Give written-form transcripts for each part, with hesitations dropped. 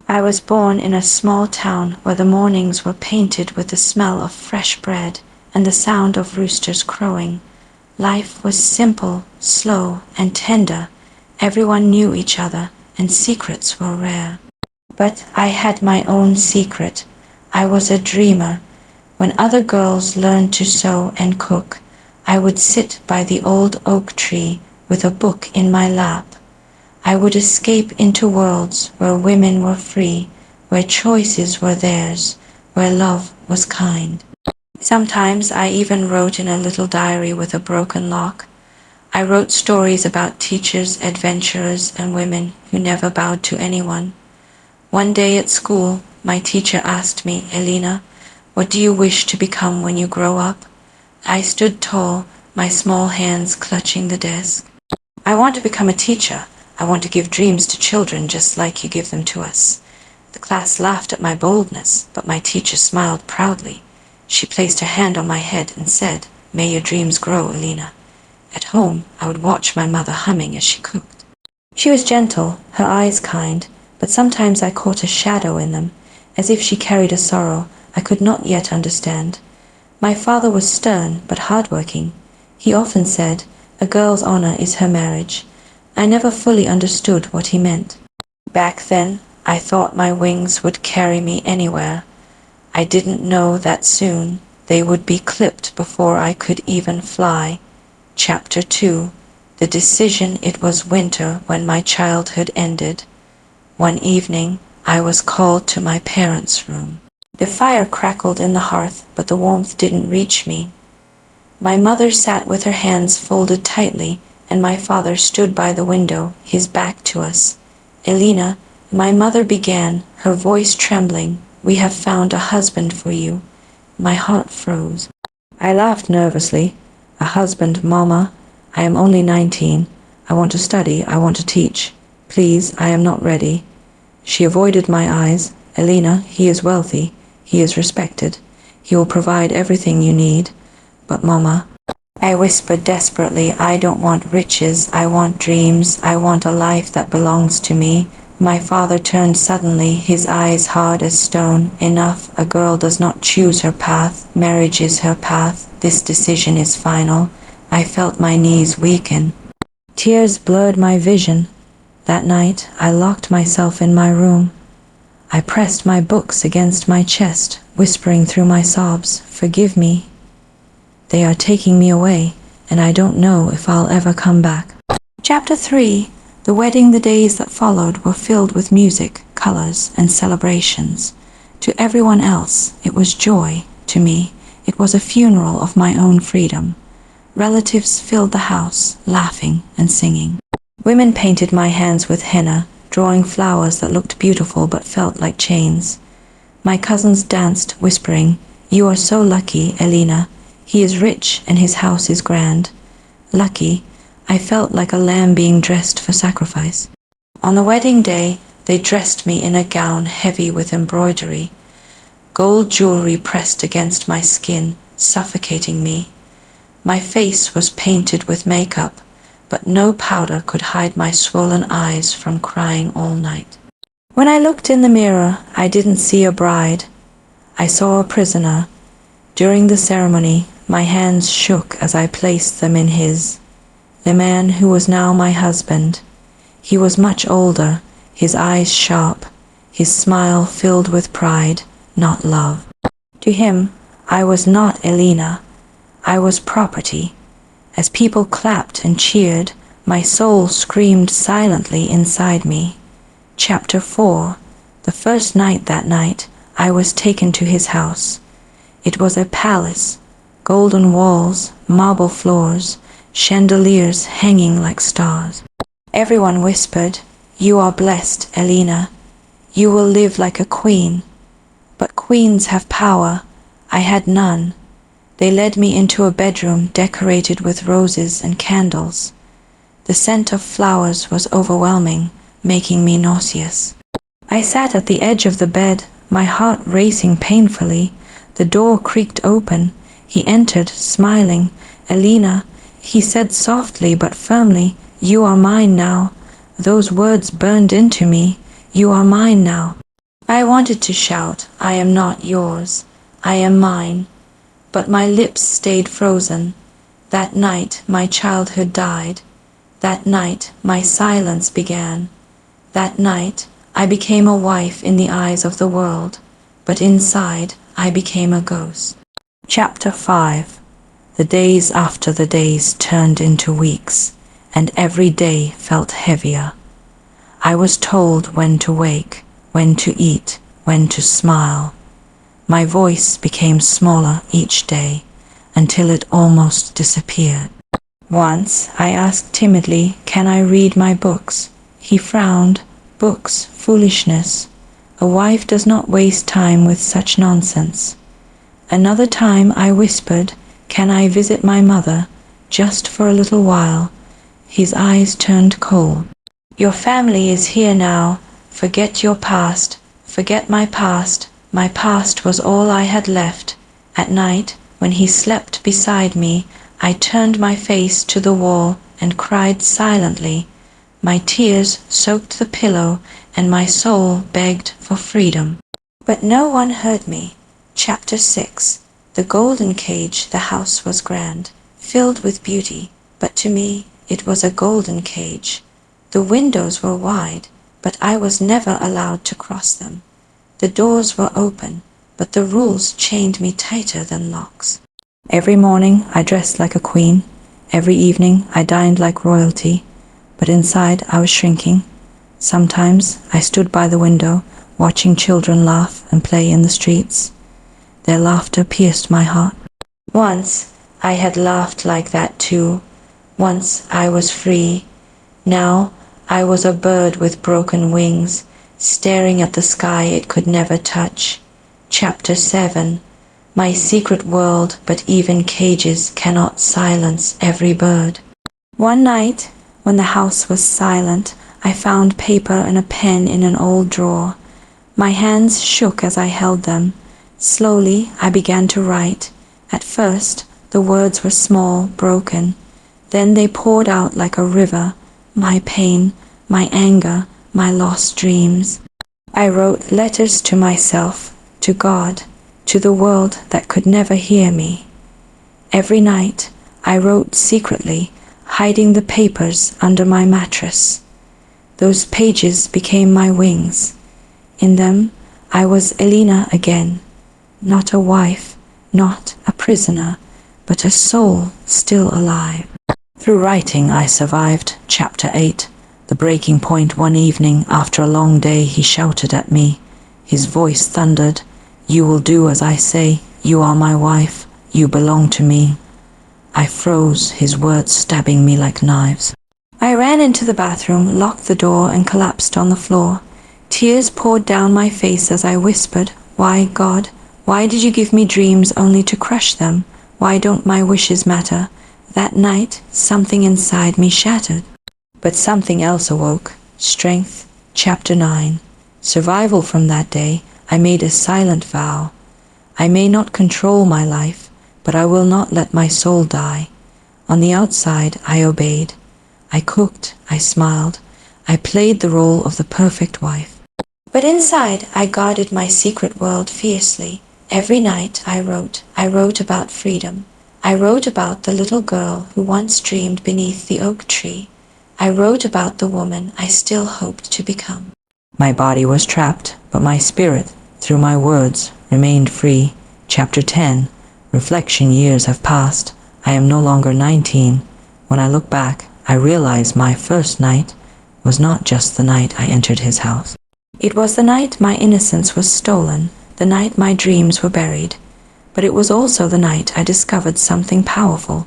I was born in a small town where the mornings were painted with the smell of fresh bread and the sound of roosters crowing. Life was simple, slow, and tender. Everyone knew each other, and secrets were rare. But I had my own secret. I was a dreamer. When other girls learned to sew and cook, I would sit by the old oak tree with a book in my lap. I would escape into worlds where women were free, where choices were theirs, where love was kind. Sometimes I even wrote in a little diary with a broken lock. I wrote stories about teachers, adventurers, and women who never bowed to anyone. One day at school, my teacher asked me, "Elena, what do you wish to become when you grow up?" I stood tall, my small hands clutching the desk. "I want to become a teacher. I want to give dreams to children just like you give them to us." The class laughed at my boldness, but my teacher smiled proudly. She placed her hand on my head and said, "May your dreams grow, Elena." At home, I would watch my mother humming as she cooked. She was gentle, her eyes kind, but sometimes I caught a shadow in them, as if she carried a sorrow I could not yet understand. My father was stern but hardworking. He often said, "A girl's honor is her marriage." I never fully understood what he meant. Back then, I thought my wings would carry me anywhere. I didn't know that soon they would be clipped before I could even fly. Chapter 2. The decision. It was winter when my childhood ended. One evening, I was called to my parents' room. The fire crackled in the hearth, but the warmth didn't reach me. My mother sat with her hands folded tightly, and my father stood by the window, his back to us. "Elena," my mother began, her voice trembling, "we have found a husband for you." My heart froze. I laughed nervously. "A husband, Mama? I am only 19. I want to study, I want to teach. Please, I am not ready." She avoided my eyes. "Elena, he is wealthy. He is respected. He will provide everything you need." "But Mama," I whispered desperately, "I don't want riches. I want dreams. I want a life that belongs to me." My father turned suddenly, his eyes hard as stone. "Enough. A girl does not choose her path. Marriage is her path. This decision is final." I felt my knees weaken. Tears blurred my vision. That night, I locked myself in my room. I pressed my books against my chest, whispering through my sobs, "Forgive me. They are taking me away, and I don't know if I'll ever come back." Chapter 3. The wedding. The days that followed were filled with music, colors, and celebrations. To everyone else, it was joy. To me, it was a funeral of my own freedom. Relatives filled the house, laughing and singing. Women painted my hands with henna, drawing flowers that looked beautiful but felt like chains. My cousins danced, whispering, "You are so lucky, Elena. He is rich and his house is grand." Lucky. I felt like a lamb being dressed for sacrifice. On the wedding day, they dressed me in a gown heavy with embroidery. Gold jewelry pressed against my skin, suffocating me. My face was painted with makeup, but no powder could hide my swollen eyes from crying all night. When I looked in the mirror, I didn't see a bride. I saw a prisoner. During the ceremony, my hands shook as I placed them in his. The man who was now my husband. He was much older, his eyes sharp, his smile filled with pride, not love. To him, I was not Elena. I was property. As people clapped and cheered, my soul screamed silently inside me. Chapter 4. The first night. That night, I was taken to his house. It was a palace, golden walls, marble floors, chandeliers hanging like stars. Everyone whispered, "You are blessed, Elena. You will live like a queen." But queens have power. I had none. They led me into a bedroom decorated with roses and candles. The scent of flowers was overwhelming, making me nauseous. I sat at the edge of the bed, my heart racing painfully. The door creaked open. He entered, smiling. "Elena," he said softly but firmly, "you are mine now." Those words burned into me. "You are mine now." I wanted to shout, I am not yours, I am mine, but my lips stayed frozen. That night my childhood died. That night my silence began. That night I became a wife in the eyes of the world, but inside I became a ghost. Chapter 5. The days after the days turned into weeks, and every day felt heavier. I was told when to wake, when to eat, when to smile. My voice became smaller each day, until it almost disappeared. Once I asked timidly, "Can I read my books?" He frowned. "Books, foolishness. A wife does not waste time with such nonsense." Another time I whispered, "Can I visit my mother, just for a little while?" His eyes turned cold. "Your family is here now. Forget your past. Forget my past. My past was all I had left." At night, when he slept beside me, I turned my face to the wall and cried silently. My tears soaked the pillow, and my soul begged for freedom. But no one heard me. Chapter 6. The golden cage. The house was grand, filled with beauty, but to me it was a golden cage. The windows were wide, but I was never allowed to cross them. The doors were open, but the rules chained me tighter than locks. Every morning I dressed like a queen. Every evening I dined like royalty, but inside I was shrinking. Sometimes I stood by the window, watching children laugh and play in the streets. Their laughter pierced my heart. Once I had laughed like that too. Once I was free. Now I was a bird with broken wings, staring at the sky it could never touch. Chapter 7. My secret world, but even cages cannot silence every bird. One night, when the house was silent, I found paper and a pen in an old drawer. My hands shook as I held them. Slowly I began to write. At first the words were small, broken. Then they poured out like a river, my pain, my anger, my lost dreams. I wrote letters to myself, to God, to the world that could never hear me. Every night I wrote secretly, hiding the papers under my mattress. Those pages became my wings. In them I was Elena again, not a wife, not a prisoner, but a soul still alive. Through writing I survived. Chapter 8. The breaking point. One evening, after a long day, he shouted at me. His voice thundered, "You will do as I say. You are my wife. You belong to me." I froze, his words stabbing me like knives. I ran into the bathroom, locked the door, and collapsed on the floor. Tears poured down my face as I whispered, "Why, God, why did you give me dreams only to crush them? Why don't my wishes matter?" That night, something inside me shattered. But something else awoke. Strength. Chapter 9. Survival. From that day, I made a silent vow. I may not control my life, but I will not let my soul die. On the outside, I obeyed. I cooked, I smiled, I played the role of the perfect wife. But inside, I guarded my secret world fiercely. Every night I wrote about freedom. I wrote about the little girl who once dreamed beneath the oak tree. I wrote about the woman I still hoped to become. My body was trapped, but my spirit, through my words, remained free. Chapter 10. Reflection. Years have passed. I am no longer 19. When I look back, I realize my first night was not just the night I entered his house. It was the night my innocence was stolen, the night my dreams were buried. But it was also the night I discovered something powerful.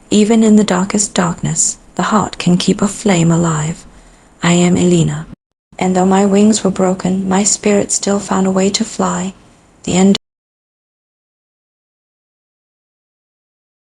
Even in the darkest darkness, the heart can keep a flame alive. I am Elena. And though my wings were broken, my spirit still found a way to fly. The end